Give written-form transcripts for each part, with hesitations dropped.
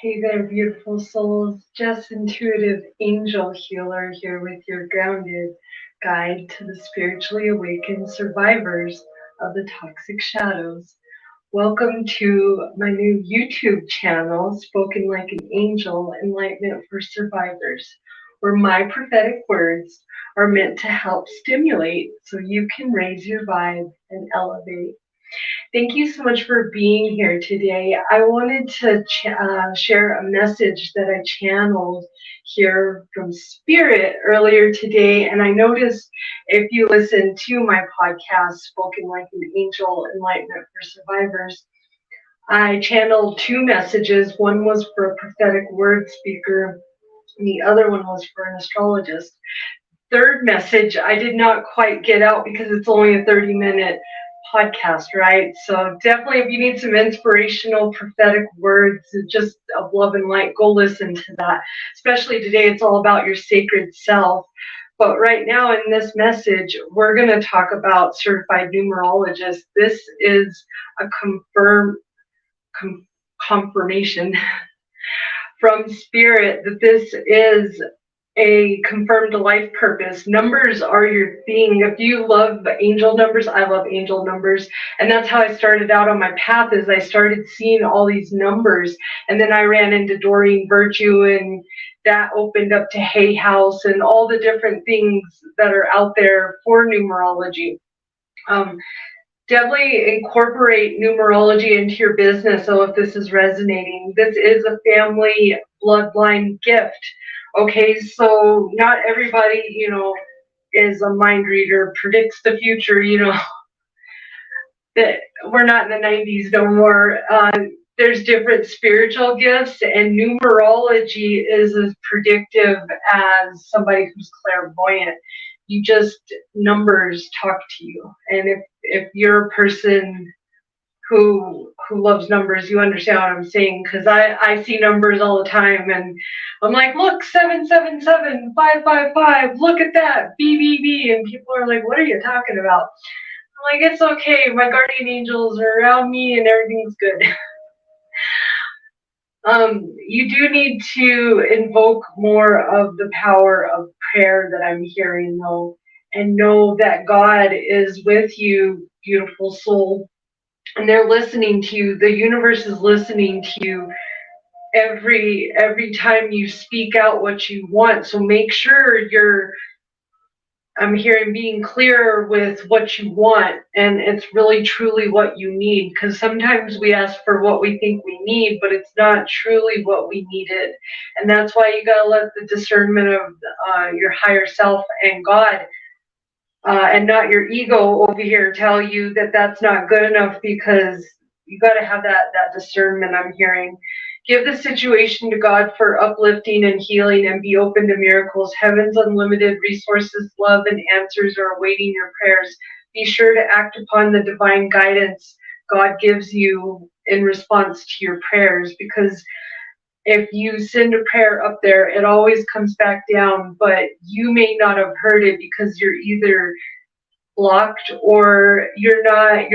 Hey there, beautiful souls. Jess, intuitive angel healer, here with your grounded guide to the spiritually awakened survivors of the toxic shadows. Welcome to my new YouTube channel, Spoken Like an Angel Enlightenment for Survivors, where my prophetic words are meant to help stimulate so you can raise your vibe and elevate. Thank you so much for being here today. I wanted to share a message that I channeled here from Spirit earlier today. And I noticed if you listen to my podcast, Spoken Like an Angel Enlightenment for Survivors, I channeled two messages. One was for a prophetic word speaker, and the other one was for an astrologist. Third message I did not quite get out because it's only a 30-minute podcast, right? So definitely if you need some inspirational prophetic words just of love and light, go listen to that. Especially today, it's all about your sacred self. But right now in this message, we're going to talk about certified numerologists. This is a confirmation from Spirit that this is a confirmed life purpose. Numbers are your thing. If you love angel numbers, I love angel numbers. And that's how I started out on my path, is I started seeing all these numbers. And then I ran into Doreen Virtue, and that opened up to Hay House and all the different things that are out there for numerology. Definitely incorporate numerology into your business. So if this is resonating, this is a family bloodline gift. Okay, so not everybody, is a mind reader, predicts the future, that we're not in the 90s no more. There's different spiritual gifts, and numerology is as predictive as somebody who's clairvoyant. You just, numbers talk to you. And if you're a person who loves numbers, you understand what I'm saying, because I see numbers all the time, and I'm like, look, 777 555, look at that, BBB, and people are like, what are you talking about? I'm like, it's okay, my guardian angels are around me and everything's good. You do need to invoke more of the power of prayer that I'm hearing, though, and know that God is with you, beautiful soul, and they're listening to you. The universe is listening to you every time you speak out what you want. So make sure I'm hearing being clear with what you want, and it's really truly what you need, because sometimes we ask for what we think we need, but it's not truly what we needed. And that's why you got to let the discernment of your higher self and God, and not your ego over here, tell you that that's not good enough, because you got to have that discernment. I'm hearing, give the situation to God for uplifting and healing, and be open to miracles. Heaven's unlimited resources, love, and answers are awaiting your prayers. Be sure to act upon the divine guidance God gives you in response to your prayers, because if you send a prayer up there, it always comes back down, but you may not have heard it because you're either blocked, or you're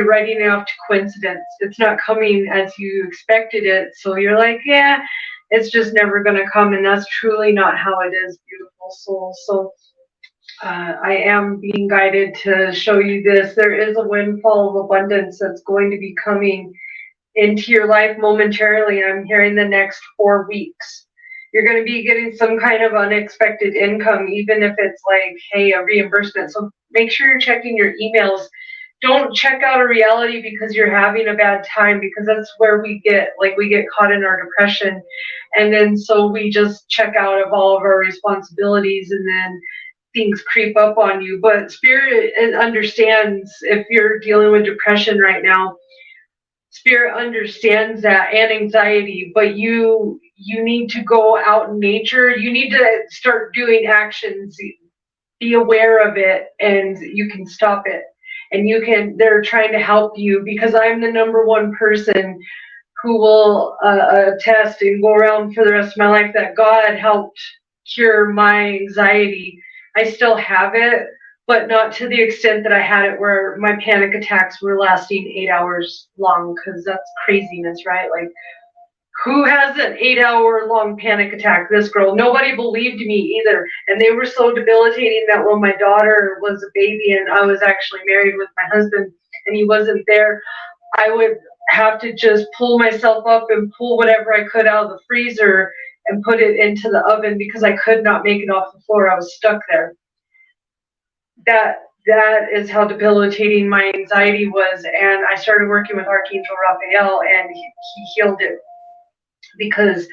writing it off to coincidence. It's not coming as you expected it. So you're like, yeah, it's just never going to come. And that's truly not how it is, beautiful soul. So I am being guided to show you this. There is a windfall of abundance that's going to be coming into your life momentarily. I'm hearing the next 4 weeks. You're going to be getting some kind of unexpected income, even if it's like, hey, a reimbursement. So make sure you're checking your emails. Don't check out a reality because you're having a bad time, because that's where we get caught in our depression. And then so we just check out of all of our responsibilities, and then things creep up on you. But Spirit understands if you're dealing with depression right now. Spirit understands that, and anxiety, but you need to go out in nature. You need to start doing actions. Be aware of it, and you can stop it. And they're trying to help you, because I'm the number one person who will attest and go around for the rest of my life that God helped cure my anxiety. I still have it, but not to the extent that I had it where my panic attacks were lasting 8 hours long, because that's craziness, right? Like, who has an 8-hour long panic attack? This girl. Nobody believed me either. And they were so debilitating that when my daughter was a baby and I was actually married with my husband and he wasn't there, I would have to just pull myself up and pull whatever I could out of the freezer and put it into the oven because I could not make it off the floor. I was stuck there. That is how debilitating my anxiety was. And I started working with Archangel Raphael, and he healed it. Because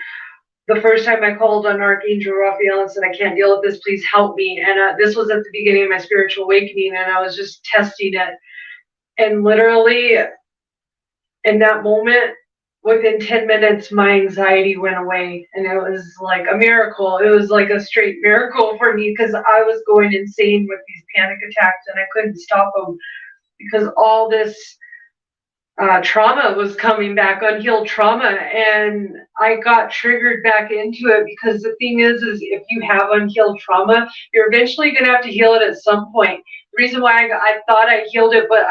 the first time I called on Archangel Raphael and said, I can't deal with this, please help me. And this was at the beginning of my spiritual awakening, and I was just testing it. And literally, in that moment, within 10 minutes, my anxiety went away. And it was like a miracle. It was like a straight miracle for me because I was going insane with these panic attacks and I couldn't stop them because all this trauma was coming back, unhealed trauma, and I got triggered back into it because the thing is if you have unhealed trauma, you're eventually going to have to heal it at some point. The reason why I thought I healed it, but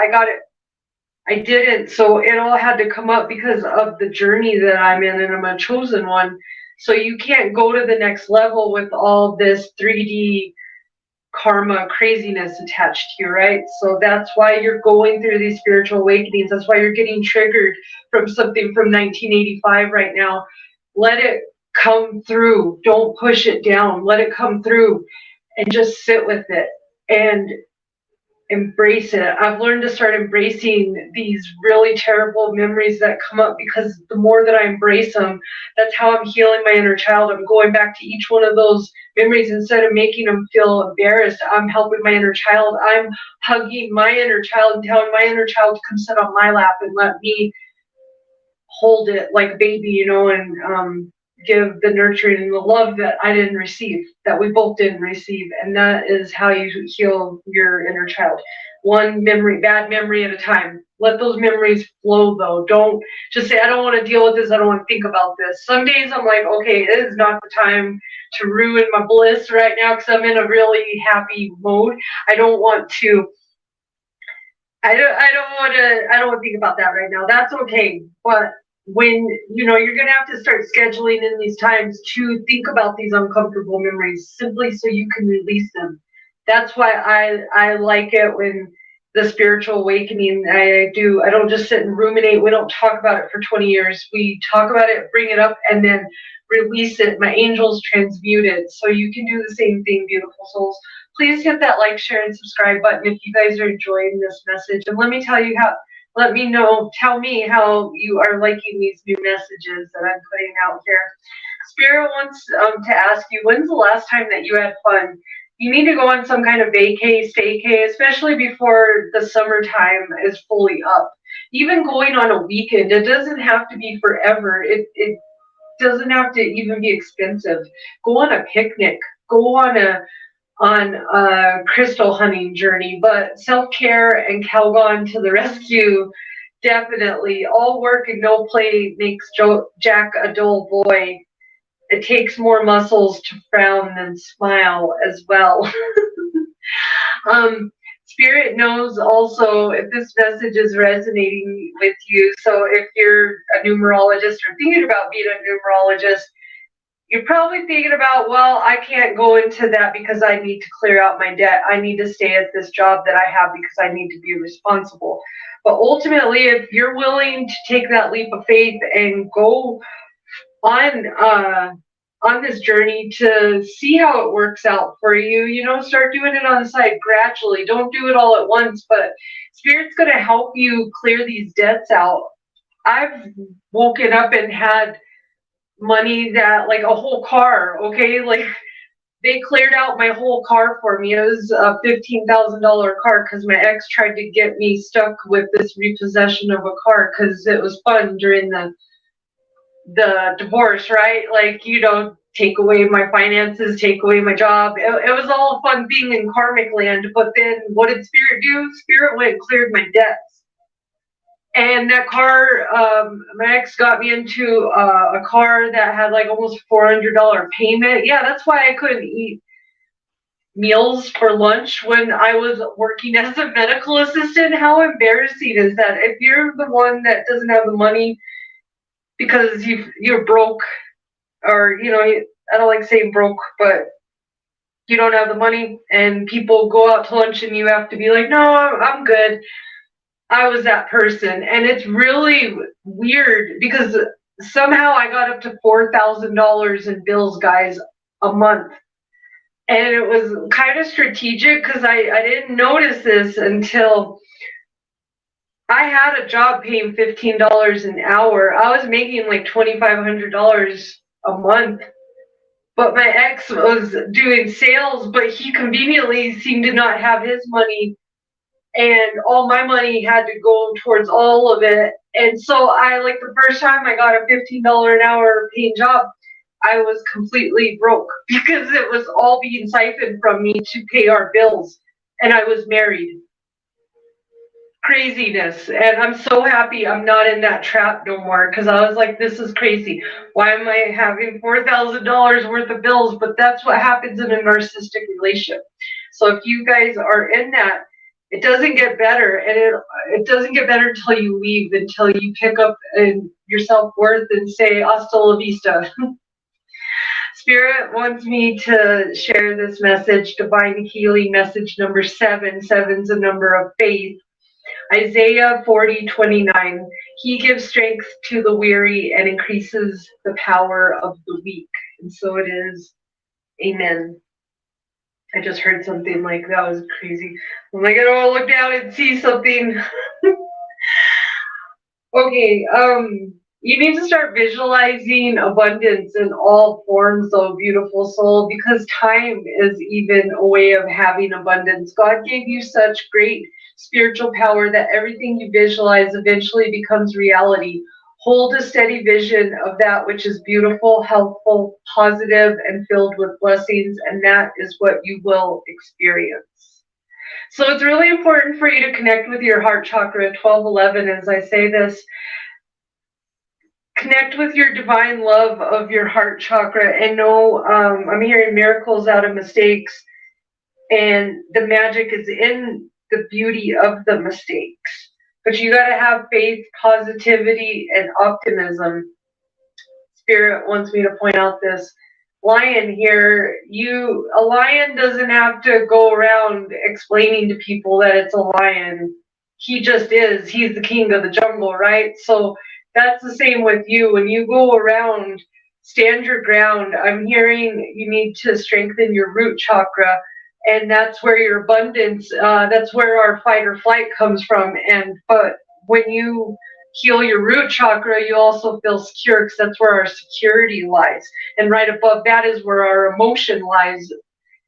I didn't. So it all had to come up because of the journey that I'm in, and I'm a chosen one. So you can't go to the next level with all this 3D karma craziness attached to you, right? So that's why you're going through these spiritual awakenings. That's why you're getting triggered from something from 1985 right now. Let it come through. Don't push it down. Let it come through and just sit with it and embrace it. I've learned to start embracing these really terrible memories that come up because the more that I embrace them, that's how I'm healing my inner child. I'm going back to each one of those memories instead of making them feel embarrassed. I'm helping my inner child. I'm hugging my inner child and telling my inner child to come sit on my lap and let me hold it like a baby, and give the nurturing and the love that I didn't receive, that we both didn't receive. And that is how you heal your inner child. One memory, bad memory at a time. Let those memories flow though. Don't just say, I don't want to deal with this. I don't want to think about this. Some days I'm like, okay, it is not the time to ruin my bliss right now because I'm in a really happy mode. I don't want to think about that right now. That's okay. But when you're gonna have to start scheduling in these times to think about these uncomfortable memories simply so you can release them. That's why I like it when the spiritual awakening I don't just sit and ruminate. We don't talk about it for 20 years. We talk about it, bring it up, and then release it. My angels transmute it. So you can do the same thing, beautiful souls. Please hit that like, share, and subscribe button if you guys are enjoying this message. And tell me how you are liking these new messages that I'm putting out here. Spirit wants to ask you, when's the last time that you had fun? You need to go on some kind of vacay, staycay, especially before the summertime is fully up. Even going on a weekend, it doesn't have to be forever. It doesn't have to even be expensive. Go on a picnic. Go on a crystal hunting journey, but self-care and Calgon to the rescue, definitely. All work and no play makes Jack a dull boy. It takes more muscles to frown than smile as well. Spirit knows also if this message is resonating with you. So if you're a numerologist or thinking about being a numerologist, you're probably thinking about, well, I can't go into that because I need to clear out my debt. I need to stay at this job that I have because I need to be responsible. But ultimately, if you're willing to take that leap of faith and go on this journey to see how it works out for you, start doing it on the side gradually. Don't do it all at once, but Spirit's going to help you clear these debts out. I've woken up and had money that, like, a whole car, okay, like they cleared out my whole car for me. It was a $15,000 car because my ex tried to get me stuck with this repossession of a car because it was fun during the divorce, right? Like, take away my finances, take away my job. It was all a fun thing in karmic land. But then what did Spirit do? Spirit went and cleared my debts. And that car, my ex got me into a car that had like almost $400 payment. Yeah, that's why I couldn't eat meals for lunch when I was working as a medical assistant. How embarrassing is that? If you're the one that doesn't have the money because you're broke, or I don't like saying broke, but you don't have the money, and people go out to lunch and you have to be like, no, I'm good. I was that person. And it's really weird because somehow I got up to $4,000 in bills, guys, a month. And it was kind of strategic because I didn't notice this until I had a job paying $15 an hour. I was making like $2,500 a month. But my ex was doing sales, but he conveniently seemed to not have his money, and all my money had to go towards all of it. And so I, like, the first time I got a $15 an hour paying job, I was completely broke because it was all being siphoned from me to pay our bills. And I was married. Craziness. And I'm so happy I'm not in that trap no more, because I was like, this is crazy. Why am I having $4,000 worth of bills? But that's what happens in a narcissistic relationship. So if you guys are in that, it doesn't get better, and it doesn't get better until you leave, until you pick up your self-worth and say hasta la vista. Spirit wants me to share this message, divine healing message number 7. Seven's a number of faith. Isaiah 40:29. He gives strength to the weary and increases the power of the weak. And so it is. Amen. I just heard something like that was crazy. I'm like, I don't want to look down and see something. Okay, you need to start visualizing abundance in all forms, though, beautiful soul, because time is even a way of having abundance. God gave you such great spiritual power that everything you visualize eventually becomes reality. Hold a steady vision of that which is beautiful, helpful, positive, and filled with blessings, and that is what you will experience. So it's really important for you to connect with your heart chakra at 1211. As I say this, connect with your divine love of your heart chakra, and know, I'm hearing miracles out of mistakes, and the magic is in the beauty of the mistakes. But you got to have faith, positivity, and optimism. Spirit wants me to point out this lion here. A lion doesn't have to go around explaining to people that it's a lion. He just is. He's the king of the jungle, right? So that's the same with you. When you go around, stand your ground. I'm hearing you need to strengthen your root chakra, and that's where your abundance, that's where our fight or flight comes from. But when you heal your root chakra, you also feel secure, because that's where our security lies. And right above that is where our emotion lies, and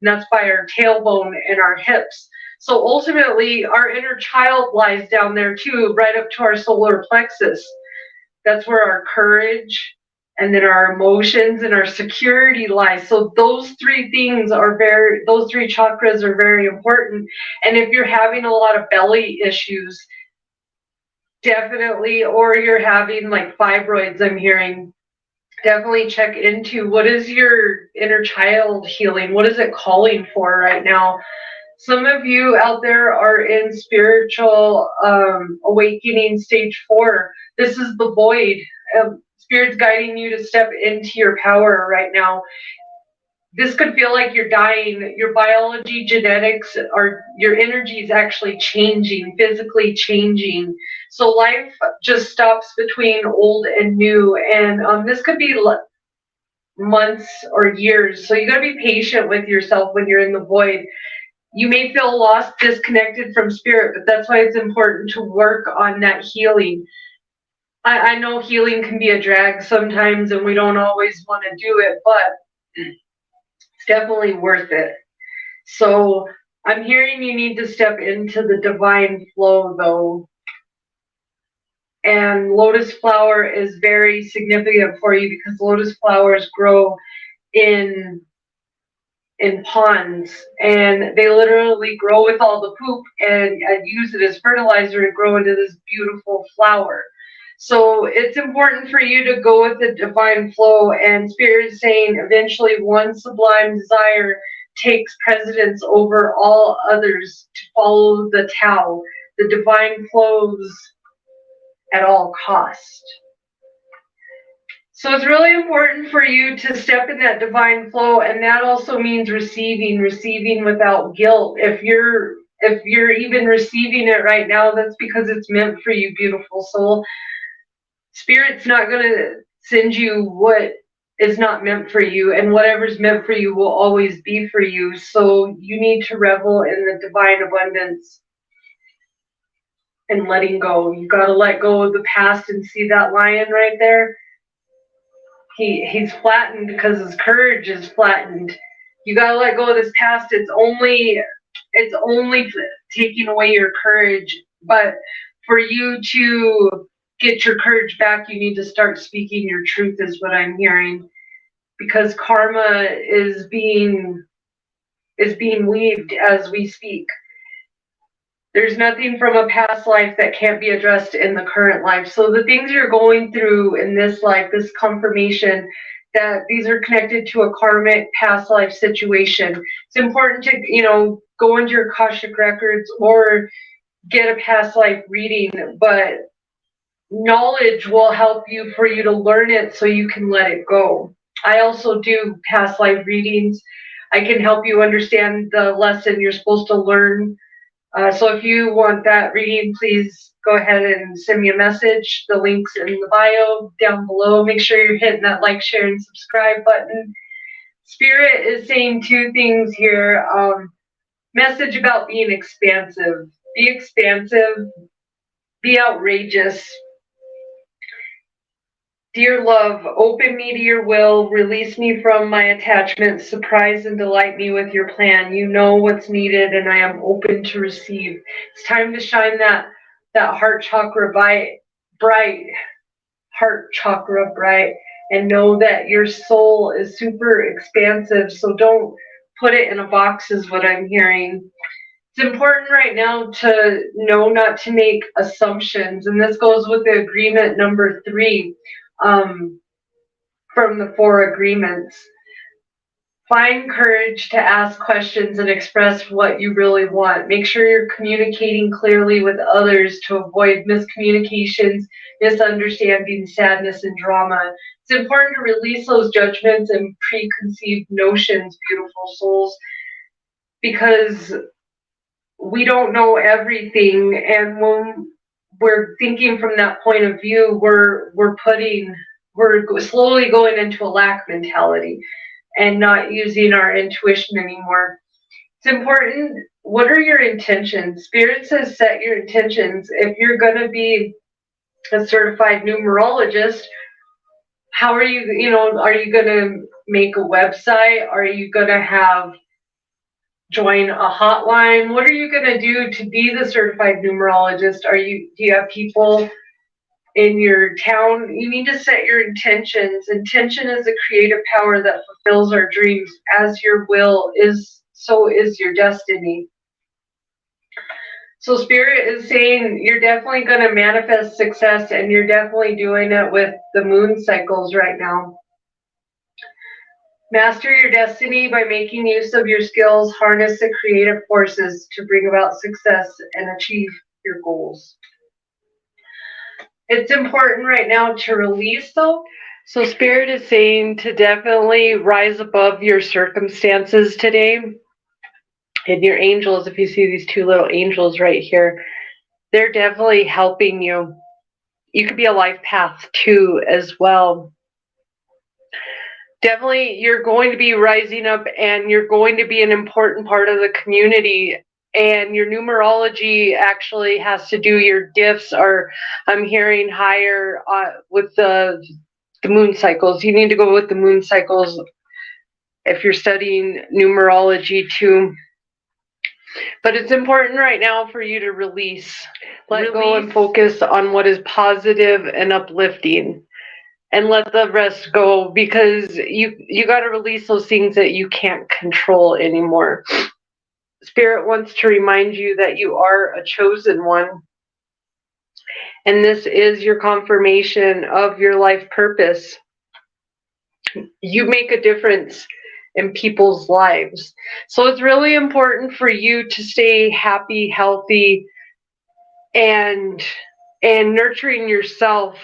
that's by our tailbone and our hips. So ultimately, our inner child lies down there too, right up to our solar plexus. That's where our courage and then our emotions and our security lies. So those three chakras are very important. And if you're having a lot of belly issues, definitely, or you're having like fibroids, I'm hearing, definitely check into what is your inner child healing. What is it calling for right now? Some of you out there are in spiritual awakening stage 4. This is the void. Spirit's guiding you to step into your power right now. This could feel like you're dying. Your biology, genetics, or your energy is actually changing, physically changing. So life just stops between old and new. And this could be months or years. So you got to be patient with yourself when you're in the void. You may feel lost, disconnected from spirit, but that's why it's important to work on that healing. I know healing can be a drag sometimes, and we don't always want to do it, but it's definitely worth it. So I'm hearing you need to step into the divine flow, though. And lotus flower is very significant for you, because lotus flowers grow in ponds, and they literally grow with all the poop, and I use it as fertilizer to grow into this beautiful flower. So it's important for you to go with the divine flow, and Spirit is saying eventually one sublime desire takes precedence over all others, to follow the Tao. The divine flows at all cost. So it's really important for you to step in that divine flow, and that also means receiving without guilt. If you're even receiving it right now, that's because it's meant for you, beautiful soul. Spirit's not going to send you what is not meant for you, and whatever's meant for you will always be for you. So you need to revel in the divine abundance and letting go. You got to let go of the past, and see that lion right there. He's flattened because his courage is flattened. You got to let go of this past. It's only taking away your courage, but for you to get your courage back, you need to start speaking your truth, is what I'm hearing, because karma is being weaved as we speak. There's nothing from a past life that can't be addressed in the current life. So the things you're going through in this life, this confirmation that these are connected to a karmic past life situation. It's important to, go into your Akashic records or get a past life reading, but knowledge will help you for you to learn it so you can let it go. I also do past life readings. I can help you understand the lesson you're supposed to learn. So if you want that reading, please go ahead and send me a message. The link's in the bio down below. Make sure you're hitting that like, share, and subscribe button. Spirit is saying two things here. Message about being expansive. Be expansive. Be outrageous. Dear love, open me to your will, release me from my attachments, surprise and delight me with your plan. You know what's needed, and I am open to receive. It's time to shine that heart chakra bright, heart chakra bright, and know that your soul is super expansive. So don't put it in a box, is what I'm hearing. It's important right now to know not to make assumptions, and this goes with the agreement number 3. From the 4 agreements. Find courage to ask questions and express what you really want. Make sure you're communicating clearly with others to avoid miscommunications, misunderstandings, sadness, and drama. It's important to release those judgments and preconceived notions, beautiful souls, because we don't know everything, and when we're thinking from that point of view, we're slowly going into a lack mentality and not using our intuition anymore. It's important. What are your intentions? Spirit says set your intentions. If you're going to be a certified numerologist, how are you, are you going to make a website? Are you going to join a hotline? What are you going to do to be the certified numerologist? Do you have people in your town? You need to set your intentions. Intention is a creative power that fulfills our dreams. As your will is, so is your destiny. So Spirit is saying you're definitely going to manifest success, and you're definitely doing it with the moon cycles right now. Master your destiny by making use of your skills. Harness the creative forces to bring about success and achieve your goals. It's important right now to release, though. So Spirit is saying to definitely rise above your circumstances today. And your angels, if you see these 2 little angels right here, they're definitely helping you. You could be a life path too as well. Definitely you're going to be rising up, and you're going to be an important part of the community. And your numerology actually has to do, your gifts are, I'm hearing, higher with the moon cycles. You need to go with the moon cycles if you're studying numerology too. But it's important right now for you to release. Let go and focus on what is positive and uplifting. And let the rest go, because you got to release those things that you can't control anymore. Spirit wants to remind you that you are a chosen one. And this is your confirmation of your life purpose. You make a difference in people's lives. So it's really important for you to stay happy, healthy, and nurturing yourself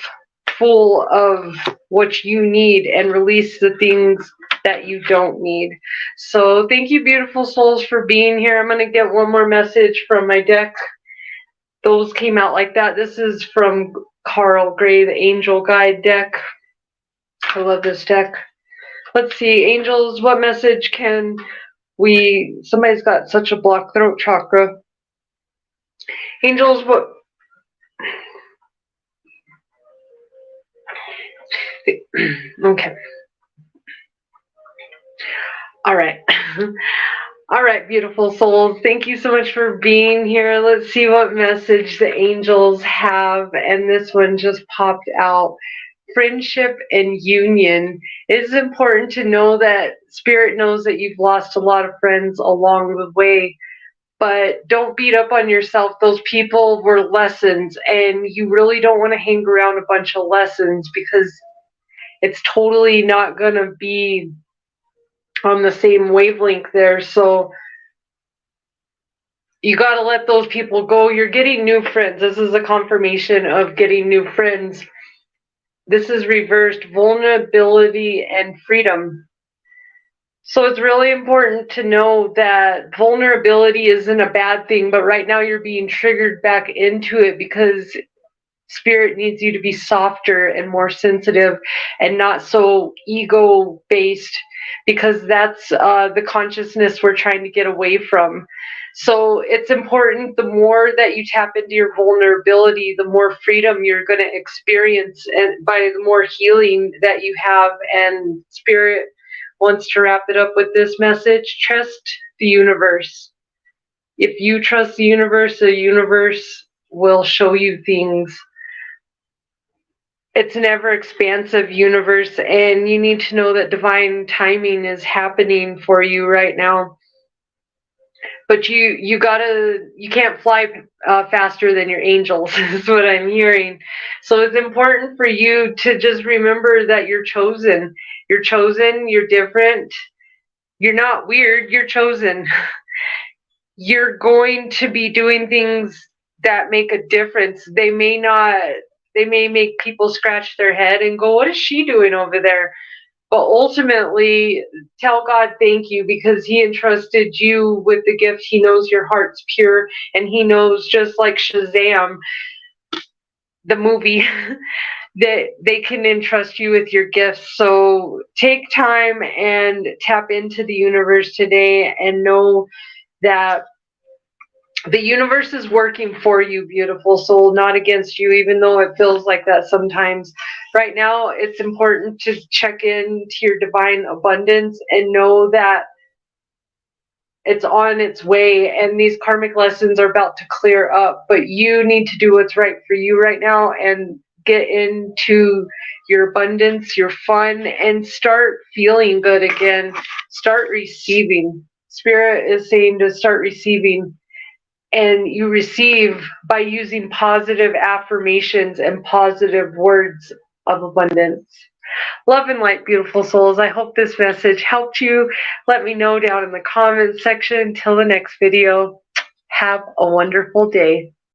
full of what you need and release the things that you don't need. So thank you, beautiful souls, for being here. I'm going to get one more message from my deck. Those came out like that. This is from Carl Gray, the Angel Guide deck. I love this deck. Let's see, angels, what message can we... Somebody's got such a blocked throat chakra. Angels, what... Okay. All right. All right, beautiful souls. Thank you so much for being here. Let's see what message the angels have. And this one just popped out. Friendship and union. It is important to know that Spirit knows that you've lost a lot of friends along the way. But don't beat up on yourself. Those people were lessons, and you really don't want to hang around a bunch of lessons because it's totally not going to be on the same wavelength there. So you got to let those people go. You're getting new friends. This is a confirmation of getting new friends. This is reversed vulnerability and freedom. So it's really important to know that vulnerability isn't a bad thing, but right now you're being triggered back into it because Spirit needs you to be softer and more sensitive and not so ego-based, because that's the consciousness we're trying to get away from. So it's important, the more that you tap into your vulnerability, the more freedom you're going to experience, and by the more healing that you have. And Spirit wants to wrap it up with this message: trust the universe. If you trust the universe will show you things. It's an ever expansive universe, and you need to know that divine timing is happening for you right now. But you can't fly faster than your angels, is what I'm hearing. So it's important for you to just remember that you're chosen. You're chosen, you're different. You're not weird, you're chosen. You're going to be doing things that make a difference. They may make people scratch their head and go, what is she doing over there? But ultimately, tell God thank you, because He entrusted you with the gift. He knows your heart's pure, and He knows, just like Shazam, the movie, that they can entrust you with your gifts. So take time and tap into the universe today and know that the universe is working for you, beautiful soul, not against you, even though it feels like that sometimes. Right now, it's important to check into your divine abundance and know that it's on its way, and these karmic lessons are about to clear up. But you need to do what's right for you right now and get into your abundance, your fun, and start feeling good again. Start receiving. Spirit is saying to start receiving. And you receive by using positive affirmations and positive words of abundance. Love and light, beautiful souls. I hope this message helped you. Let me know down in the comments section. Till the next video, have a wonderful day.